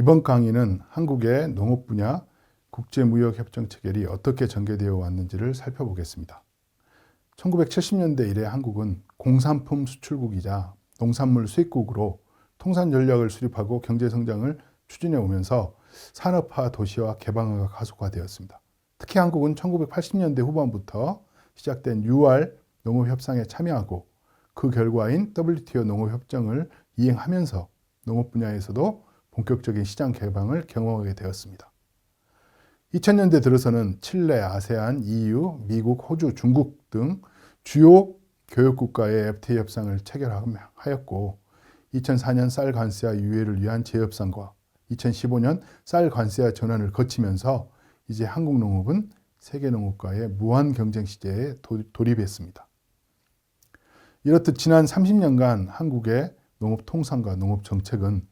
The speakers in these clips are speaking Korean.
이번 강의는 한국의 농업 분야 국제무역협정 체결이 어떻게 전개되어 왔는지를 살펴보겠습니다. 1970년대 이래 한국은 공산품 수출국이자 농산물 수입국으로 통산 전략을 수립하고 경제성장을 추진해 오면서 산업화, 도시화, 개방화가 가속화되었습니다. 특히 한국은 1980년대 후반부터 시작된 UR 농업협상에 참여하고 그 결과인 WTO 농업협정을 이행하면서 농업 분야에서도 본격적인 시장 개방을 경험하게 되었습니다. 2000년대 들어서는 칠레, 아세안, EU, 미국, 호주, 중국 등 주요 교역국가의 FTA 협상을 체결하였고 2004년 쌀 관세와 유예를 위한 재협상과 2015년 쌀 관세와 전환을 거치면서 이제 한국 농업은 세계 농업과의 무한 경쟁 시대에 돌입했습니다. 이렇듯 지난 30년간 한국의 농업 통상과 농업 정책은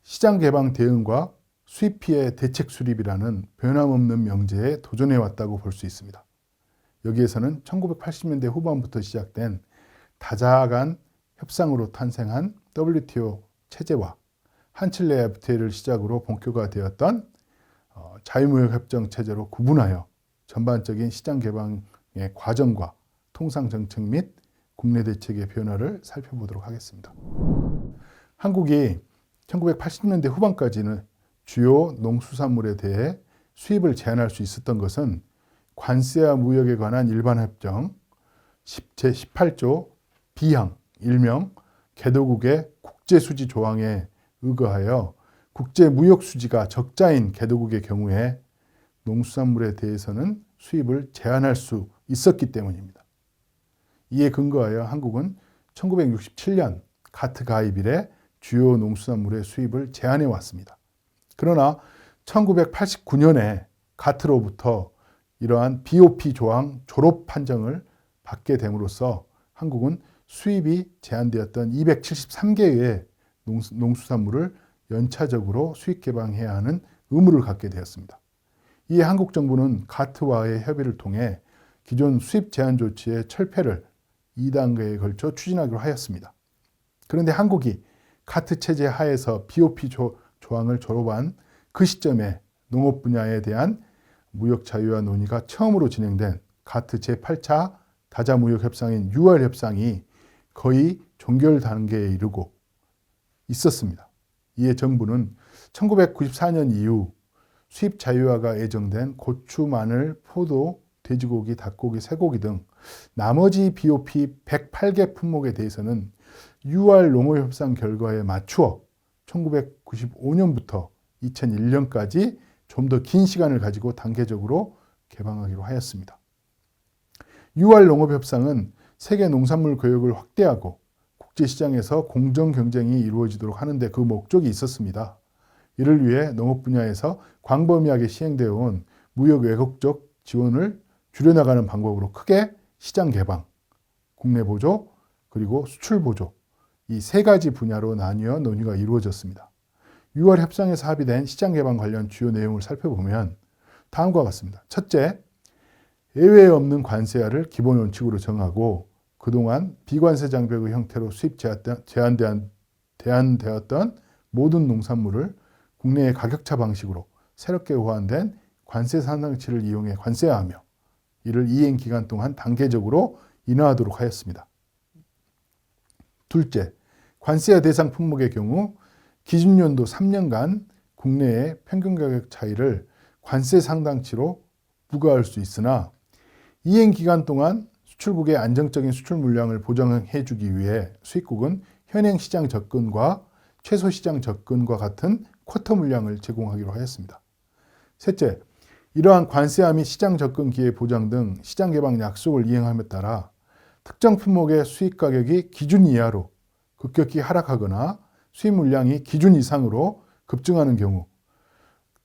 시장 개방 대응과 수입 피해 대책 수립이라는 변함없는 명제에 도전해 왔다고 볼 수 있습니다. 여기에서는 1980년대 후반부터 시작된 다자간 협상으로 탄생한 WTO 체제와 한칠레 FTA를 시작으로 본격화되었던 자유무역협정 체제로 구분하여 전반적인 시장 개방의 과정과 통상 정책 및 국내 대책의 변화를 살펴보도록 하겠습니다. 한국이 1980년대 후반까지는 주요 농수산물에 대해 수입을 제한할 수 있었던 것은 관세와 무역에 관한 일반협정 제18조 B항, 일명 개도국의 국제수지 조항에 의거하여 국제무역수지가 적자인 개도국의 경우에 농수산물에 대해서는 수입을 제한할 수 있었기 때문입니다. 이에 근거하여 한국은 1967년 가트 가입 이래 주요 농수산물의 수입을 제한해 왔습니다. 그러나 1989년에 가트로부터 이러한 BOP 조항 졸업 판정을 받게 됨으로써 한국은 수입이 제한되었던 273개의 농수산물을 연차적으로 수입 개방해야 하는 의무를 갖게 되었습니다. 이에 한국 정부는 가트와의 협의를 통해 기존 수입 제한 조치의 철폐를 2단계에 걸쳐 추진하기로 하였습니다. 그런데 한국이 가트 체제 하에서 BOP 조항을 졸업한 그 시점에 농업 분야에 대한 무역 자유화 논의가 처음으로 진행된 가트 제8차 다자무역 협상인 UR 협상이 거의 종결 단계에 이르고 있었습니다. 이에 정부는 1994년 이후 수입 자유화가 예정된 고추, 마늘, 포도, 돼지고기, 닭고기, 쇠고기 등 나머지 BOP 108개 품목에 대해서는 UR 농업협상 결과에 맞추어 1995년부터 2001년까지 좀 더 긴 시간을 가지고 단계적으로 개방하기로 하였습니다. UR 농업협상은 세계 농산물 교역을 확대하고 국제시장에서 공정 경쟁이 이루어지도록 하는데 그 목적이 있었습니다. 이를 위해 농업 분야에서 광범위하게 시행되어 온 무역 외국적 지원을 줄여나가는 방법으로 크게 시장 개방, 국내 보조, 그리고 수출 보조 이 세 가지 분야로 나뉘어 논의가 이루어졌습니다. 6월 협상에서 합의된 시장 개방 관련 주요 내용을 살펴보면 다음과 같습니다. 첫째, 예외 없는 관세화를 기본 원칙으로 정하고 그동안 비관세 장벽의 형태로 수입 제한되었던 모든 농산물을 국내의 가격차 방식으로 새롭게 호환된 관세 산정치를 이용해 관세화하며 이를 이행 기간 동안 단계적으로 인하하도록 하였습니다. 둘째, 관세화 대상 품목의 경우 기준연도 3년간 국내의 평균 가격 차이를 관세 상당치로 부과할 수 있으나 이행 기간 동안 수출국의 안정적인 수출 물량을 보장해 주기 위해 수입국은 현행 시장 접근과 최소 시장 접근과 같은 쿼터 물량을 제공하기로 하였습니다. 셋째, 이러한 관세화 및 시장 접근 기회 보장 등 시장 개방 약속을 이행함에 따라 특정 품목의 수입 가격이 기준 이하로 급격히 하락하거나 수입 물량이 기준 이상으로 급증하는 경우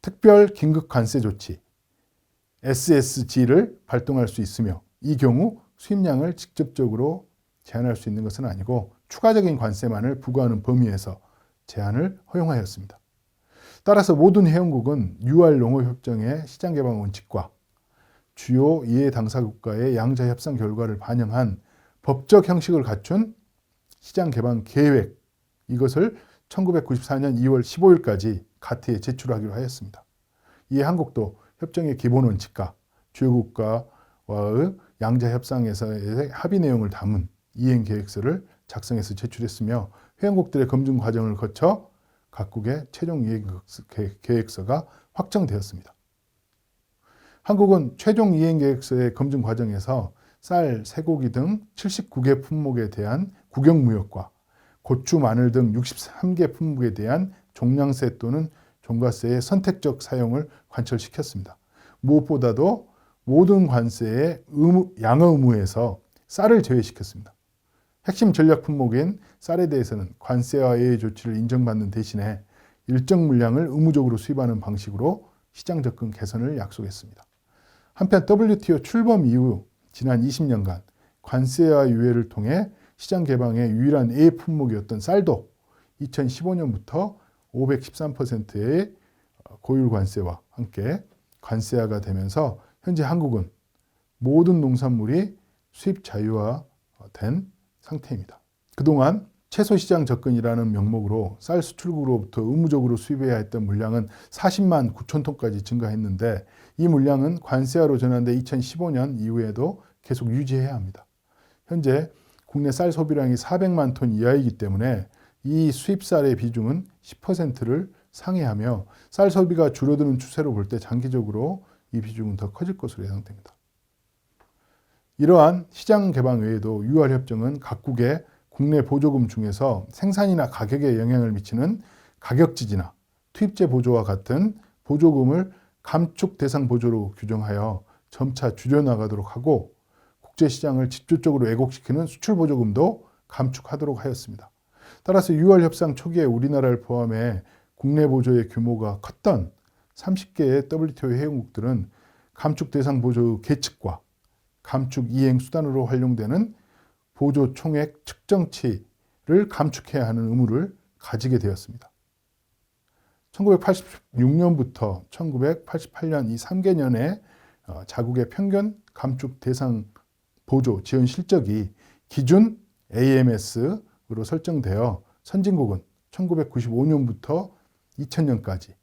특별 긴급 관세 조치 SSG를 발동할 수 있으며 이 경우 수입량을 직접적으로 제한할 수 있는 것은 아니고 추가적인 관세만을 부과하는 범위에서 제한을 허용하였습니다. 따라서 모든 회원국은 UR 농업협정의 시장 개방 원칙과 주요 이해 당사국가의 양자 협상 결과를 반영한 법적 형식을 갖춘 시장 개방 계획 이것을 1994년 2월 15일까지 가트에 제출하기로 하였습니다. 이에 한국도 협정의 기본 원칙과 주요국가와의 양자 협상에서의 합의 내용을 담은 이행 계획서를 작성해서 제출했으며 회원국들의 검증 과정을 거쳐 각국의 최종 이행 계획서가 확정되었습니다. 한국은 최종 이행 계획서의 검증 과정에서 쌀, 쇠고기 등 79개 품목에 대한 국영무역과 고추, 마늘 등 63개 품목에 대한 종량세 또는 종가세의 선택적 사용을 관철시켰습니다. 무엇보다도 모든 관세의 양어 의무에서 쌀을 제외시켰습니다. 핵심 전략 품목인 쌀에 대해서는 관세와 예외 조치를 인정받는 대신에 일정 물량을 의무적으로 수입하는 방식으로 시장 접근 개선을 약속했습니다. 한편 WTO 출범 이후 지난 20년간 관세와 유예를 통해 시장 개방의 유일한 예외 품목이었던 쌀도 2015년부터 513%의 고율 관세와 함께 관세화가 되면서 현재 한국은 모든 농산물이 수입 자유화된 상태입니다. 그동안 채소시장 접근이라는 명목으로 쌀 수출국으로부터 의무적으로 수입해야 했던 물량은 40만 9천 톤까지 증가했는데 이 물량은 관세화로 전환돼 2015년 이후에도 계속 유지해야 합니다. 현재 국내 쌀 소비량이 400만 톤 이하이기 때문에 이 수입쌀의 비중은 10%를 상회하며 쌀 소비가 줄어드는 추세로 볼 때 장기적으로 이 비중은 더 커질 것으로 예상됩니다. 이러한 시장 개방 외에도 UR협정은 각국의 국내 보조금 중에서 생산이나 가격에 영향을 미치는 가격 지지나 투입제 보조와 같은 보조금을 감축 대상 보조로 규정하여 점차 줄여나가도록 하고 국제시장을 직접적으로 왜곡시키는 수출 보조금도 감축하도록 하였습니다. 따라서 6월 협상 초기에 우리나라를 포함해 국내 보조의 규모가 컸던 30개의 WTO 회원국들은 감축 대상 보조의 계측과 감축 이행 수단으로 활용되는 보조 총액 측정치를 감축해야 하는 의무를 가지게 되었습니다. 1986년부터 1988년 이 3개년의 자국의 평균 감축 대상 보조 지원 실적이 기준 AMS로 설정되어 선진국은 1995년부터 2000년까지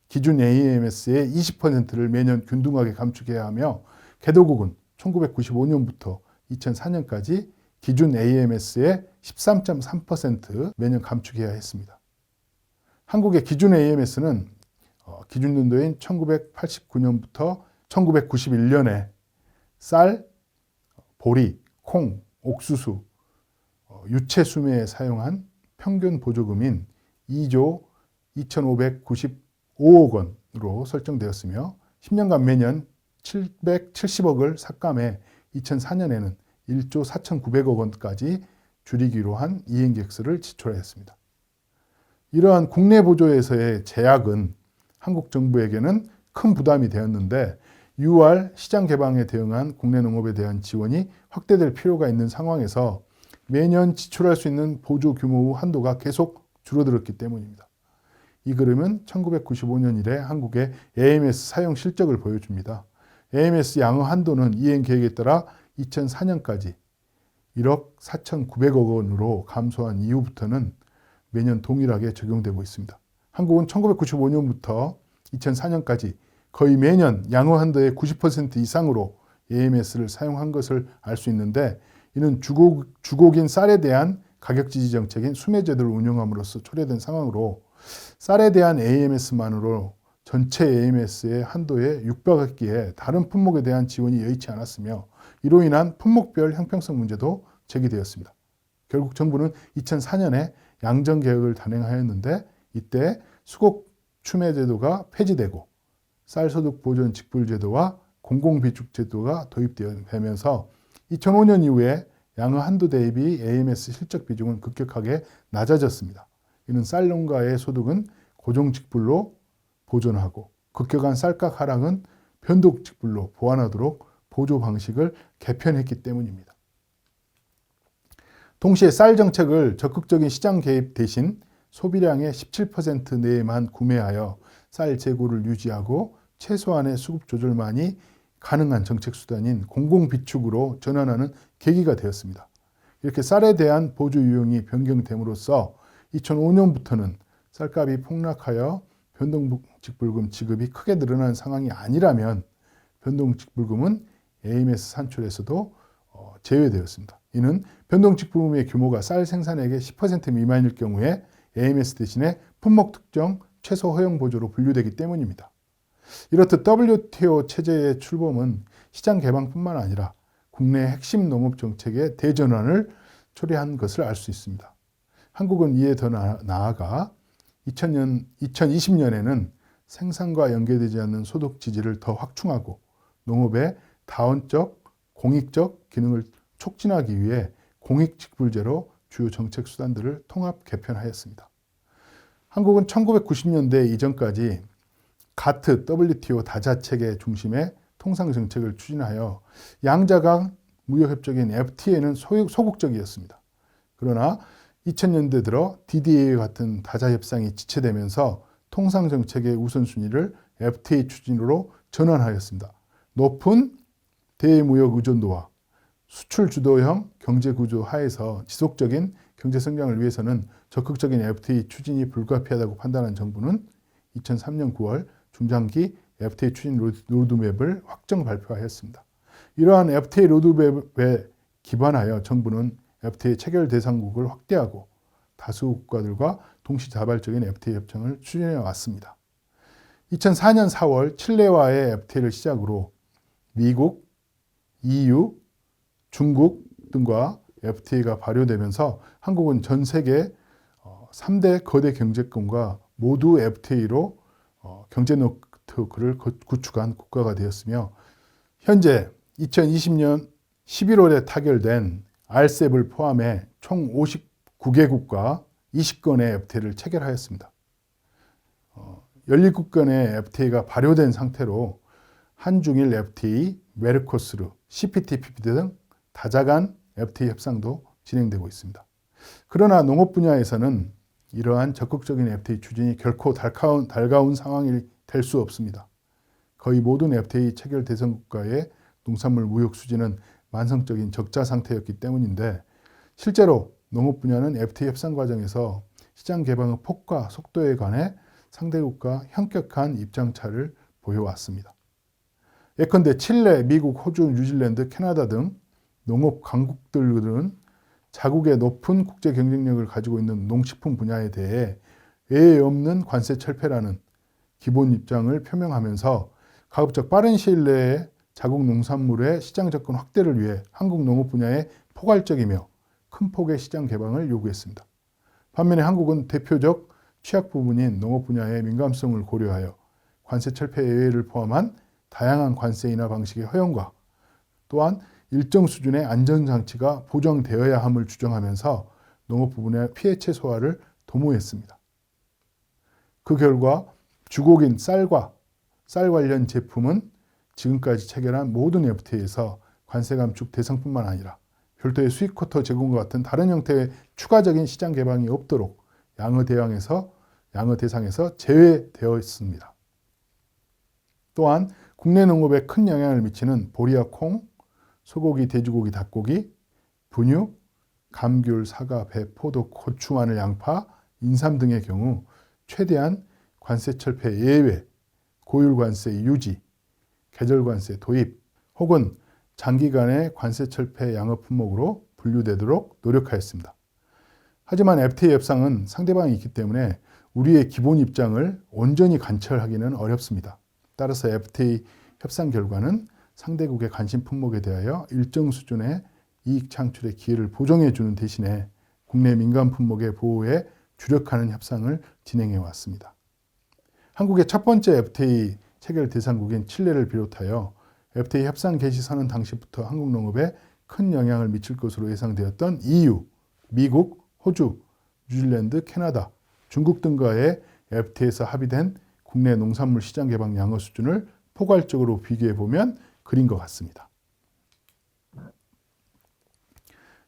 기준 AMS의 20%를 매년 균등하게 감축해야 하며 개도국은 1995년부터 2004년까지 기준 AMS의 13.3% 매년 감축해야 했습니다. 한국의 기준 AMS는 기준 연도인 1989년부터 1991년에 쌀, 보리, 콩, 옥수수, 유채수매에 사용한 평균 보조금인 2조 2,595억 원으로 설정되었으며 10년간 매년 770억을 삭감해 2004년에는 1조 4,900억 원까지 줄이기로 한 이행계획서를 제출하였습니다. 이러한 국내 보조에서의 제약은 한국 정부에게는 큰 부담이 되었는데 6월 시장 개방에 대응한 국내 농업에 대한 지원이 확대될 필요가 있는 상황에서 매년 지출할 수 있는 보조 규모 한도가 계속 줄어들었기 때문입니다. 이 그림은 1995년 이래 한국의 AMS 사용 실적을 보여줍니다. AMS 양어 한도는 이행 계획에 따라 2004년까지 1억 4,900억 원으로 감소한 이후부터는 매년 동일하게 적용되고 있습니다. 한국은 1995년부터 2004년까지 거의 매년 양어 한도의 90% 이상으로 AMS를 사용한 것을 알 수 있는데 이는 주곡인 쌀에 대한 가격 지지 정책인 수매제도를 운영함으로써 초래된 상황으로 쌀에 대한 AMS만으로 전체 AMS의 한도에 육박했기에 다른 품목에 대한 지원이 여의치 않았으며 이로 인한 품목별 형평성 문제도 제기되었습니다. 결국 정부는 2004년에 양정개혁을 단행하였는데 이때 수곡 추매제도가 폐지되고 쌀소득 보전 직불제도와 공공비축제도가 도입되면서 2005년 이후에 양어 한도 대비 AMS 실적 비중은 급격하게 낮아졌습니다. 이는 쌀 농가의 소득은 고정 직불로 보존하고 급격한 쌀가격 하락은 변동 직불로 보완하도록 보조 방식을 개편했기 때문입니다. 동시에 쌀 정책을 적극적인 시장 개입 대신 소비량의 17% 내에만 구매하여 쌀 재고를 유지하고 최소한의 수급 조절만이 가능한 정책 수단인 공공비축으로 전환하는 계기가 되었습니다. 이렇게 쌀에 대한 보조 유형이 변경됨으로써 2005년부터는 쌀값이 폭락하여 변동직불금 지급이 크게 늘어난 상황이 아니라면 변동직불금은 AMS 산출에서도 제외되었습니다. 이는 변동직불금의 규모가 쌀 생산액의 10% 미만일 경우에 AMS 대신에 품목 특정 최소 허용 보조로 분류되기 때문입니다. 이렇듯 WTO 체제의 출범은 시장 개방뿐만 아니라 국내 핵심 농업 정책의 대전환을 초래한 것을 알 수 있습니다. 한국은 이에 더 나아가 2020년에는 생산과 연계되지 않는 소득 지지를 더 확충하고 농업의 다원적, 공익적 기능을 촉진하기 위해 공익직불제로 주요 정책 수단들을 통합 개편하였습니다. 한국은 1990년대 이전까지 가트, WTO 다자체계 중심의 통상정책을 추진하여 양자강 무역협정인 FTA는 소극적이었습니다. 그러나 2000년대 들어 DDA와 같은 다자협상이 지체되면서 통상정책의 우선순위를 FTA 추진으로 전환하였습니다. 높은 대무역 의존도와 수출 주도형 경제구조 하에서 지속적인 경제성장을 위해서는 적극적인 FTA 추진이 불가피하다고 판단한 정부는 2003년 9월 중장기 FTA 추진 로드맵을 확정 발표하였습니다. 이러한 FTA 로드맵에 기반하여 정부는 FTA 체결 대상국을 확대하고 다수 국가들과 동시다발적인 FTA 협정을 추진해 왔습니다. 2004년 4월 칠레와의 FTA를 시작으로 미국, EU, 중국 등과 FTA가 발효되면서 한국은 전 세계 3대 거대 경제권과 모두 FTA로 경제 네트워크를 구축한 국가가 되었으며 현재 2020년 11월에 타결된 RCEP을 포함해 총 59개국과 20건의 FTA를 체결하였습니다. 17건의 FTA가 발효된 상태로 한중일 FTA, 메르코스르, CPTPP 등 다자간 FTA 협상도 진행되고 있습니다. 그러나 농업 분야에서는 이러한 적극적인 FTA 추진이 결코 달가운 상황이 될 수 없습니다. 거의 모든 FTA 체결 대상 국가의 농산물 무역 수지는 만성적인 적자 상태였기 때문인데 실제로 농업 분야는 FTA 협상 과정에서 시장 개방의 폭과 속도에 관해 상대국과 현격한 입장차를 보여왔습니다. 예컨대 칠레, 미국, 호주, 뉴질랜드, 캐나다 등 농업 강국들은 자국의 높은 국제 경쟁력을 가지고 있는 농식품 분야에 대해 예외 없는 관세 철폐라는 기본 입장을 표명하면서 가급적 빠른 시일 내에 자국 농산물의 시장 접근 확대를 위해 한국 농업 분야에 포괄적이며 큰 폭의 시장 개방을 요구했습니다. 반면에 한국은 대표적 취약 부분인 농업 분야의 민감성을 고려하여 관세 철폐 예외를 포함한 다양한 관세 인하 방식의 허용과 또한 일정 수준의 안전장치가 보장되어야 함을 주장하면서 농업 부분의 피해 최소화를 도모했습니다. 그 결과 주곡인 쌀과 쌀 관련 제품은 지금까지 체결한 모든 FTA에서 관세 감축 대상뿐만 아니라 별도의 수입 쿼터 제공과 같은 다른 형태의 추가적인 시장 개방이 없도록 양어 대상에서 제외되어 있습니다. 또한 국내 농업에 큰 영향을 미치는 보리와 콩, 소고기, 돼지고기, 닭고기, 분유, 감귤, 사과, 배, 포도, 고추, 마늘, 양파, 인삼 등의 경우 최대한 관세 철폐 예외, 고율 관세 유지, 계절 관세 도입 혹은 장기간의 관세 철폐 양어 품목으로 분류되도록 노력하였습니다. 하지만 FTA 협상은 상대방이 있기 때문에 우리의 기본 입장을 온전히 관철하기는 어렵습니다. 따라서 FTA 협상 결과는 상대국의 관심 품목에 대하여 일정 수준의 이익 창출의 기회를 보정해 주는 대신에 국내 민간 품목의 보호에 주력하는 협상을 진행해 왔습니다. 한국의 첫 번째 FTA 체결 대상국인 칠레를 비롯하여 FTA 협상 개시 선언 당시부터 한국 농업에 큰 영향을 미칠 것으로 예상되었던 EU, 미국, 호주, 뉴질랜드, 캐나다, 중국 등과의 FTA에서 합의된 국내 농산물 시장 개방 양어 수준을 포괄적으로 비교해 보면 그린 것 같습니다.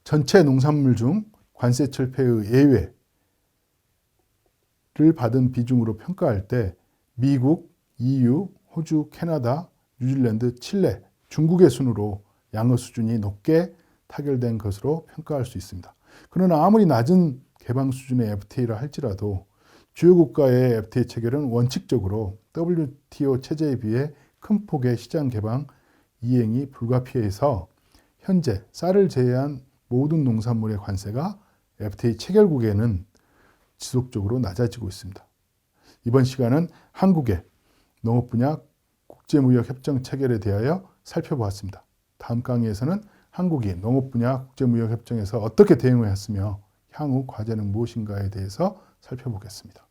전체 농산물 중 관세 철폐의 예외를 받은 비중으로 평가할 때 미국, EU, 호주, 캐나다, 뉴질랜드, 칠레, 중국의 순으로 양어 수준이 높게 타결된 것으로 평가할 수 있습니다. 그러나 아무리 낮은 개방 수준의 FTA라 할지라도 주요 국가의 FTA 체결은 원칙적으로 WTO 체제에 비해 큰 폭의 시장 개방 이행이 불가피해서 현재 쌀을 제외한 모든 농산물의 관세가 FTA 체결국에는 지속적으로 낮아지고 있습니다. 이번 시간은 한국의 농업 분야 국제무역협정 체결에 대하여 살펴보았습니다. 다음 강의에서는 한국이 농업 분야 국제무역협정에서 어떻게 대응을 했으며 향후 과제는 무엇인가에 대해서 살펴보겠습니다.